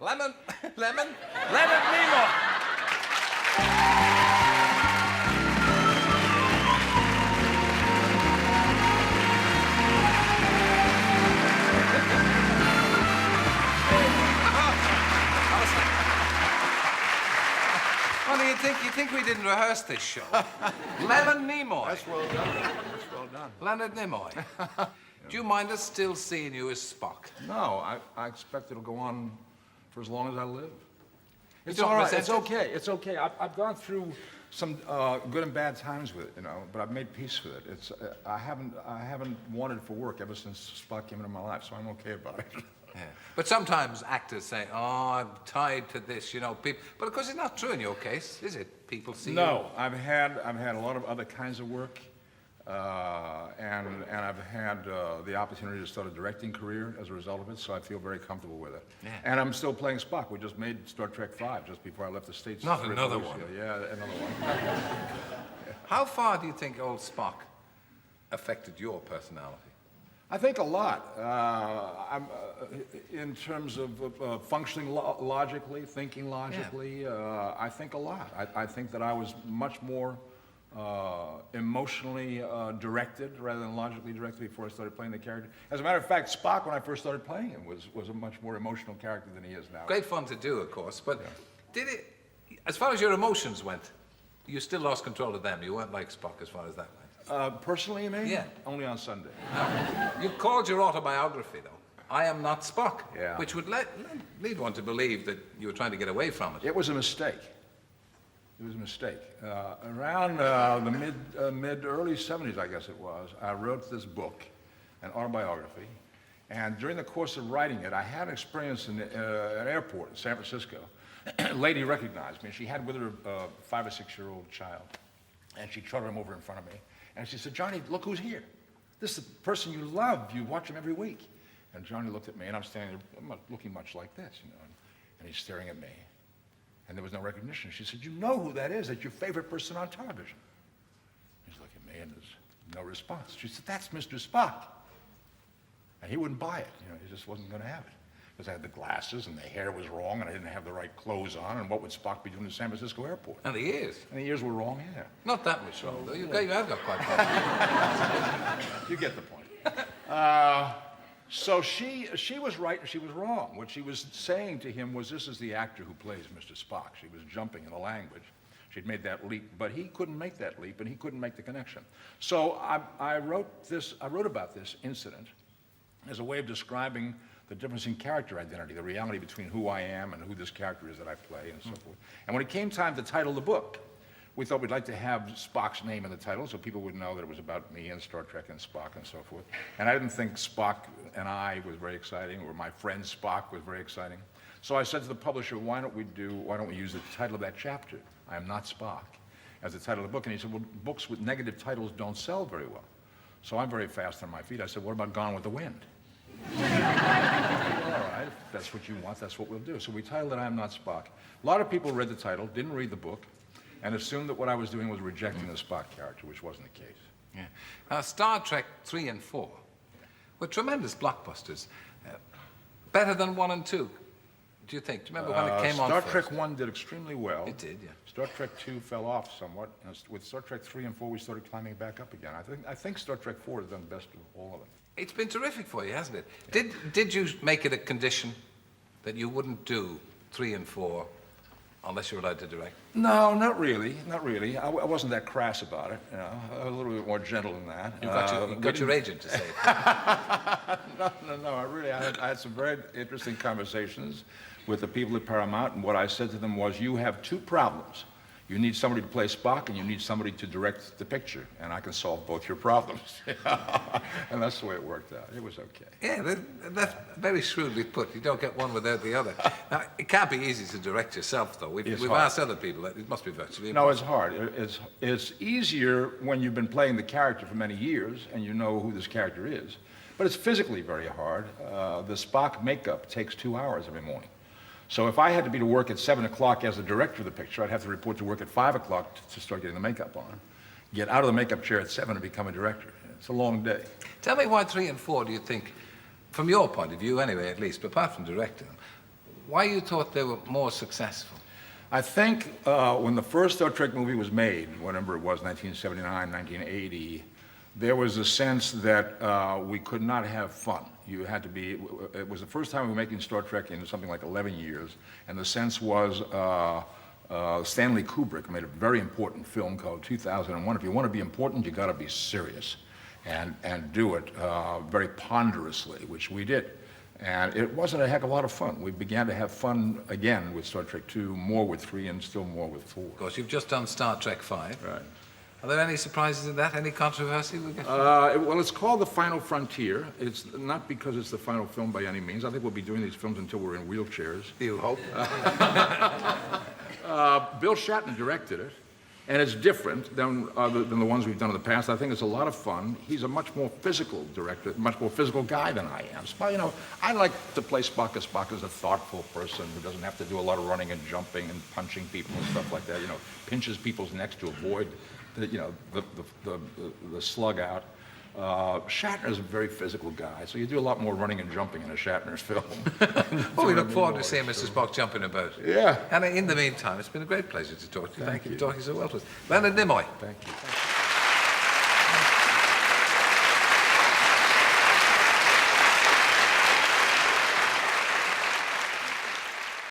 Lemon, lemon. Leonard Nimoy. What do you think? You think we didn't rehearse this show? Lemon Nimoy. That's well done. That's well done. Leonard Nimoy. Do you mind us still seeing you as Spock? No, I expect it'll go on for as long as I live. It's don't all right. resent It's it? okay. It's okay. I've gone through some good and bad times with it, you know, but I've made peace with it. It's I haven't wanted it for work ever since Spock came into my life, so I'm okay about it. Yeah. But sometimes actors say, "Oh, I'm tied to this," you know. People, but of course, it's not true in your case, is it? People see. No, I've had a lot of other kinds of work, and I've had the opportunity to start a directing career as a result of it. So I feel very comfortable with it. Yeah. And I'm still playing Spock. We just made Star Trek V just before I left the States. Not 3 or 4 another weeks one. ago. Yeah, another one. How far do you think old Spock affected your personality? I think a lot. In terms of functioning logically, thinking logically, I think a lot. I think that I was much more emotionally directed rather than logically directed before I started playing the character. As a matter of fact, Spock, when I first started playing him, was a much more emotional character than he is now. Great fun to do, of course, but did it, as far as your emotions went, you still lost control of them. You weren't like Spock as far as that went. Personally, you mean? Yeah. Only on Sunday. You called your autobiography, though, "I Am Not Spock," Yeah. which would lead one to believe that you were trying to get away from it. It was a mistake. It was a mistake. Around the early 70s, I guess it was, I wrote this book, an autobiography, and during the course of writing it, I had an experience in an airport in San Francisco. A lady recognized me. She had with her a 5 or 6-year-old child, and she trotted him over in front of me, and she said, "Johnny, look who's here. This is the person you love. You watch him every week." And Johnny looked at me, and I'm standing there, I'm looking much like this, you know, and he's staring at me. And there was no recognition. She said, "You know who that is. That's your favorite person on television." He's looking at me, and there's no response. She said, "That's Mr. Spock." And he wouldn't buy it. You know, he just wasn't going to have it. Because I had the glasses, and the hair was wrong, and I didn't have the right clothes on, and what would Spock be doing in San Francisco airport? And the ears. And the ears were wrong, yeah. Not that much wrong, though. You have got quite far. You get the point. So she was right and she was wrong. What she was saying to him was, this is the actor who plays Mr. Spock. She was jumping in the language. She'd made that leap, but he couldn't make that leap, and he couldn't make the connection. So I wrote about this incident as a way of describing the difference in character identity, the reality between who I am and who this character is that I play, and so forth. And when it came time to title the book, we thought we'd like to have Spock's name in the title so people would know that it was about me and Star Trek and Spock and so forth. And I didn't think Spock and I was very exciting, or my friend Spock was very exciting. So I said to the publisher, why don't we use the title of that chapter, "I Am Not Spock," as the title of the book? And he said, well, books with negative titles don't sell very well. So I'm very fast on my feet. I said, what about Gone with the Wind? All right, if that's what you want, that's what we'll do. So we titled it "I Am Not Spock." A lot of people read the title, didn't read the book, and assumed that what I was doing was rejecting the Spock character, which wasn't the case. Yeah. Star Trek 3 and 4 were tremendous blockbusters. Better than 1 and 2, do you think? Do you remember when it came on Star first? Trek 1 did extremely well. It did, yeah. Star Trek 2 fell off somewhat. And with Star Trek 3 and 4, we started climbing back up again. I think Star Trek 4 has done best of all of them. It's been terrific for you, hasn't it? Did you make it a condition that you wouldn't do 3 and 4 unless you're allowed to direct? No, not really. Not really. I wasn't that crass about it. You know, a little bit more gentle than that. You got your agent to say it. No. I had some very interesting conversations with the people at Paramount, and what I said to them was, you have 2 problems. You need somebody to play Spock, and you need somebody to direct the picture, and I can solve both your problems. And that's the way it worked out. It was okay. Yeah, that's very shrewdly put. You don't get one without the other. Now, it can't be easy to direct yourself, though. We've asked other people. It must be virtually impossible. No, it's hard. It's easier when you've been playing the character for many years, and you know who this character is. But it's physically very hard. The Spock makeup takes 2 hours every morning. So if I had to be to work at 7 o'clock as the director of the picture, I'd have to report to work at 5 o'clock to start getting the makeup on. Get out of the makeup chair at 7 and become a director. It's a long day. Tell me why 3 and 4 do you think, from your point of view anyway at least, but apart from directing them, why you thought they were more successful? I think when the first Star Trek movie was made, whenever it was, 1979, 1980, there was a sense that we could not have fun. You had to be, it was the first time we were making Star Trek in something like 11 years, and the sense was Stanley Kubrick made a very important film called 2001. If you want to be important, you got to be serious and do it very ponderously, which we did. And it wasn't a heck of a lot of fun. We began to have fun again with Star Trek 2, more with 3, and still more with 4. Of course, you've just done Star Trek 5. Right. Are there any surprises in that? Any controversy? Well, it's called The Final Frontier. It's not because it's the final film by any means. I think we'll be doing these films until we're in wheelchairs. You hope. Bill Shatner directed it, and it's different than the ones we've done in the past. I think it's a lot of fun. He's a much more physical director, much more physical guy than I am. Spock, you know, I like to play Spock because Spock is a thoughtful person who doesn't have to do a lot of running and jumping and punching people and stuff like that. You know, pinches people's necks to avoid the slug out. Shatner's a very physical guy, so you do a lot more running and jumping in a Shatner's film. Well, we look forward to seeing Mr. Spock jumping about. Yeah. And in the meantime, it's been a great pleasure to talk to you. Thank you for talking so well to us. Leonard Nimoy. Thank you.